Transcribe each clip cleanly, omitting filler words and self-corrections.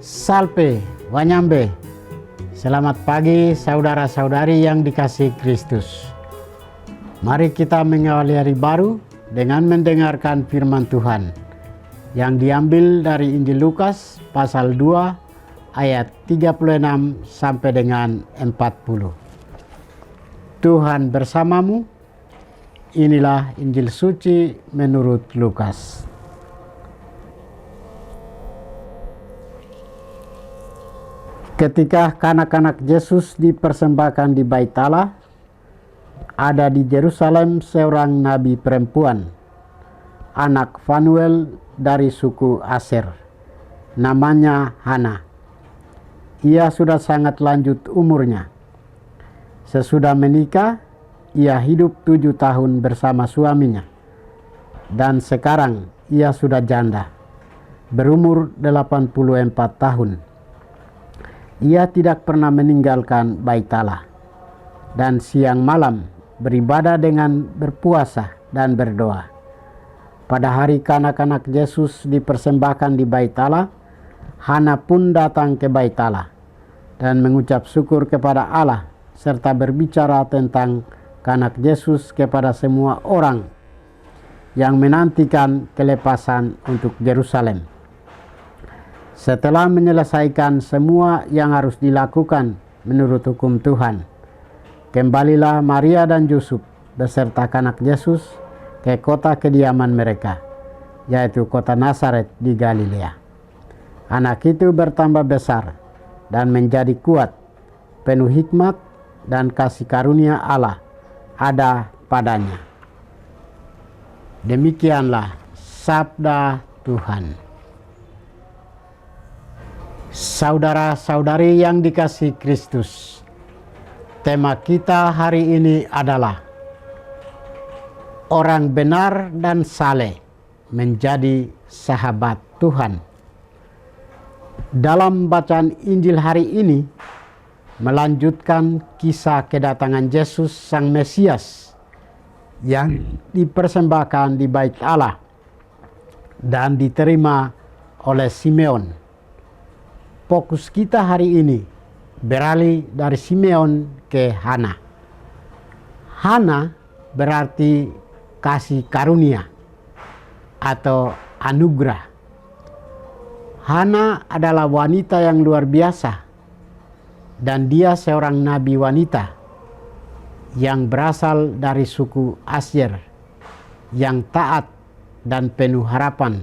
Salpe, Wanyambe. Selamat pagi saudara-saudari yang dikasihi Kristus. Mari kita mengawali hari baru dengan mendengarkan firman Tuhan yang diambil dari Injil Lukas pasal 2 ayat 36 sampai dengan 40. Tuhan bersamamu. Inilah Injil suci menurut Lukas. Ketika kanak-kanak Yesus dipersembahkan di Bait Allah, ada di Yerusalem seorang nabi perempuan, anak Fanuel dari suku Aser, namanya Hana. Ia sudah sangat lanjut umurnya. Sesudah menikah, ia hidup 7 tahun bersama suaminya, dan sekarang ia sudah janda, berumur 84 tahun. Ia tidak pernah meninggalkan Bait Allah, dan siang malam beribadah dengan berpuasa dan berdoa. Pada hari kanak-kanak Yesus dipersembahkan di Bait Allah, Hana pun datang ke Bait Allah dan mengucap syukur kepada Allah serta berbicara tentang kanak Yesus kepada semua orang yang menantikan kelepasan untuk Yerusalem. Setelah menyelesaikan semua yang harus dilakukan menurut hukum Tuhan, kembalilah Maria dan Yusuf beserta kanak Yesus ke kota kediaman mereka, yaitu kota Nazaret di Galilea. Anak itu bertambah besar dan menjadi kuat, penuh hikmat dan kasih karunia Allah ada padanya. Demikianlah sabda Tuhan. Saudara-saudari yang dikasihi Kristus, tema kita hari ini adalah orang benar dan saleh menjadi sahabat Tuhan. Dalam bacaan Injil hari ini melanjutkan kisah kedatangan Yesus Sang Mesias yang dipersembahkan di Bait Allah dan diterima oleh Simeon. Fokus kita hari ini beralih dari Simeon ke Hana. Hana berarti kasih karunia atau anugerah. Hana adalah wanita yang luar biasa, dan dia seorang nabi wanita yang berasal dari suku Aser yang taat dan penuh harapan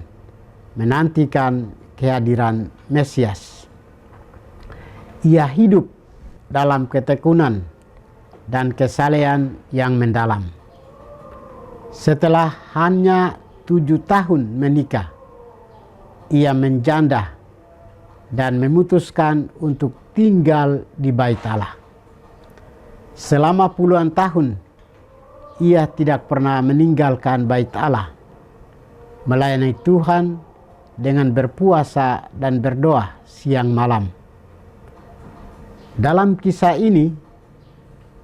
menantikan kehadiran Mesias. Ia hidup dalam ketekunan dan kesalehan yang mendalam. Setelah hanya 7 tahun menikah, ia menjanda dan memutuskan untuk tinggal di Bait Allah. Selama puluhan tahun, ia tidak pernah meninggalkan Bait Allah, melayani Tuhan dengan berpuasa dan berdoa siang malam. Dalam kisah ini,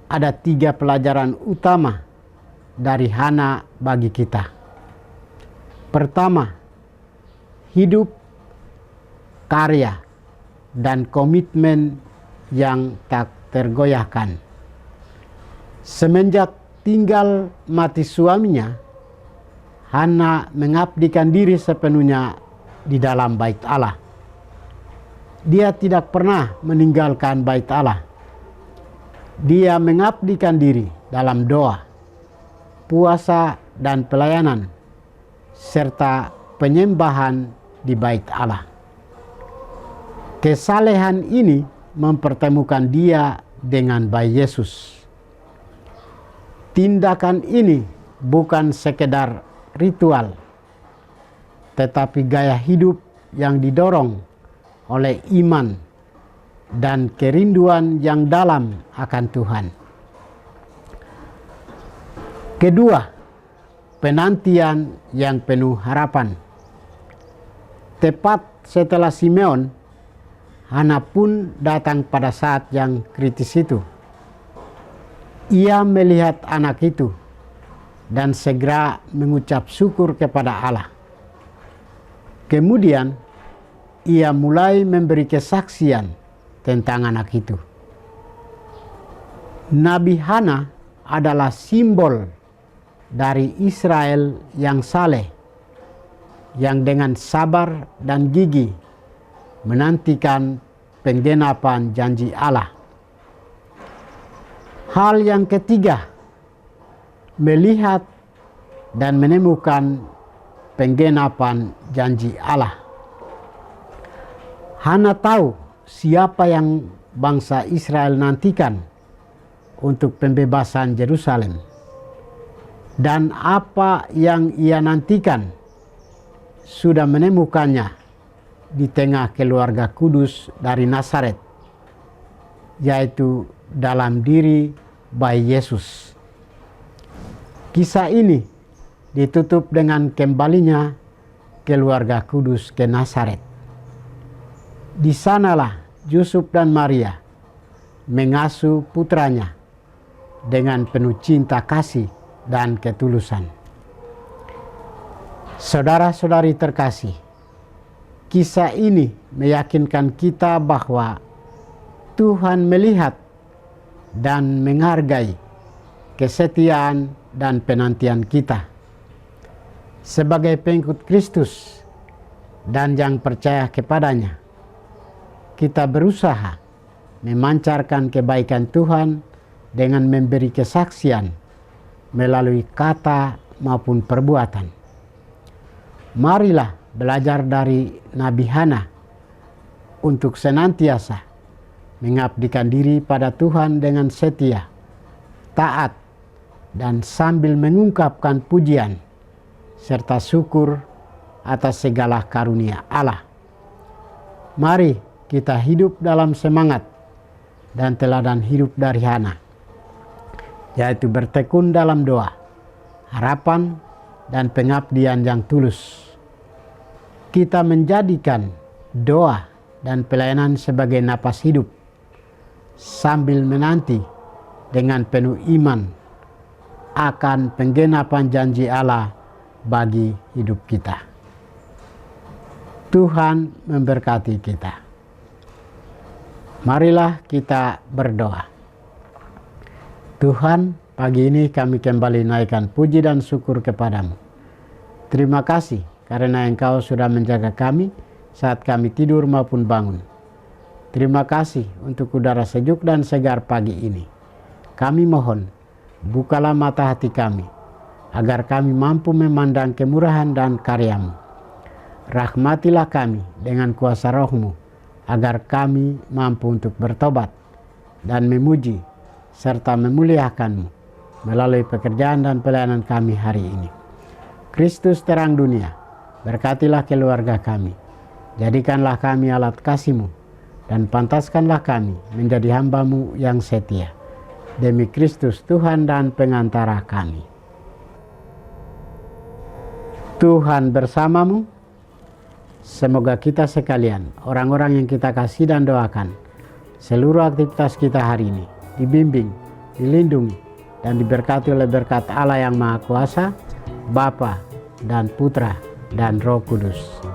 ada 3 pelajaran utama dari Hana bagi kita. Pertama, hidup, karya, dan komitmen yang tak tergoyahkan. Semenjak tinggal mati suaminya, Hana mengabdikan diri sepenuhnya di dalam Bait Allah. Dia tidak pernah meninggalkan Bait Allah. Dia mengabdikan diri dalam doa, puasa, dan pelayanan, serta penyembahan di Bait Allah. Kesalehan ini mempertemukan dia dengan Bayi Yesus. Tindakan ini bukan sekedar ritual, tetapi gaya hidup yang didorong oleh iman dan kerinduan yang dalam akan Tuhan. Kedua, penantian yang penuh harapan. Tepat setelah Simeon, Hana pun datang pada saat yang kritis itu. Ia melihat anak itu dan segera mengucap syukur kepada Allah. Kemudian ia mulai memberi kesaksian tentang anak itu. Nabi Hana adalah simbol dari Israel yang saleh, yang dengan sabar dan gigih menantikan penggenapan janji Allah. Hal yang ketiga, melihat dan menemukan penggenapan janji Allah. Hana tahu siapa yang bangsa Israel nantikan untuk pembebasan Yerusalem, dan apa yang ia nantikan sudah menemukannya di tengah keluarga kudus dari Nazaret, yaitu dalam diri bayi Yesus. Kisah ini ditutup dengan kembalinya keluarga kudus ke Nazaret. Di sanalah Yusuf dan Maria mengasuh putranya dengan penuh cinta kasih dan ketulusan. Saudara-saudari terkasih, kisah ini meyakinkan kita bahwa Tuhan melihat dan menghargai kesetiaan dan penantian kita. Sebagai pengikut Kristus dan yang percaya kepadanya, kita berusaha memancarkan kebaikan Tuhan dengan memberi kesaksian melalui kata maupun perbuatan. Marilah belajar dari Nabi Hana untuk senantiasa mengabdikan diri pada Tuhan dengan setia, taat, dan sambil mengungkapkan pujian serta syukur atas segala karunia Allah. Mari kita hidup dalam semangat dan teladan hidup dari Hana, yaitu bertekun dalam doa, harapan, dan pengabdian yang tulus. Kita menjadikan doa dan pelayanan sebagai napas hidup, sambil menanti dengan penuh iman akan penggenapan janji Allah bagi hidup kita. Tuhan memberkati kita. Marilah kita berdoa. Tuhan, pagi ini kami kembali naikkan puji dan syukur kepadamu. Terima kasih karena Engkau sudah menjaga kami saat kami tidur maupun bangun. Terima kasih untuk udara sejuk dan segar pagi ini. Kami mohon, bukalah mata hati kami, agar kami mampu memandang kemurahan dan karya-Mu. Rahmatilah kami dengan kuasa Roh-Mu, agar kami mampu untuk bertobat dan memuji serta memuliakan-Mu melalui pekerjaan dan pelayanan kami hari ini. Kristus terang dunia, berkatilah keluarga kami. Jadikanlah kami alat kasih-Mu, dan pantaskanlah kami menjadi hamba-Mu yang setia. Demi Kristus Tuhan dan pengantara kami. Tuhan bersamamu. Semoga kita sekalian, orang-orang yang kita kasih dan doakan, seluruh aktivitas kita hari ini dibimbing, dilindungi, dan diberkati oleh berkat Allah yang Maha Kuasa, Bapa dan Putra dan Roh Kudus.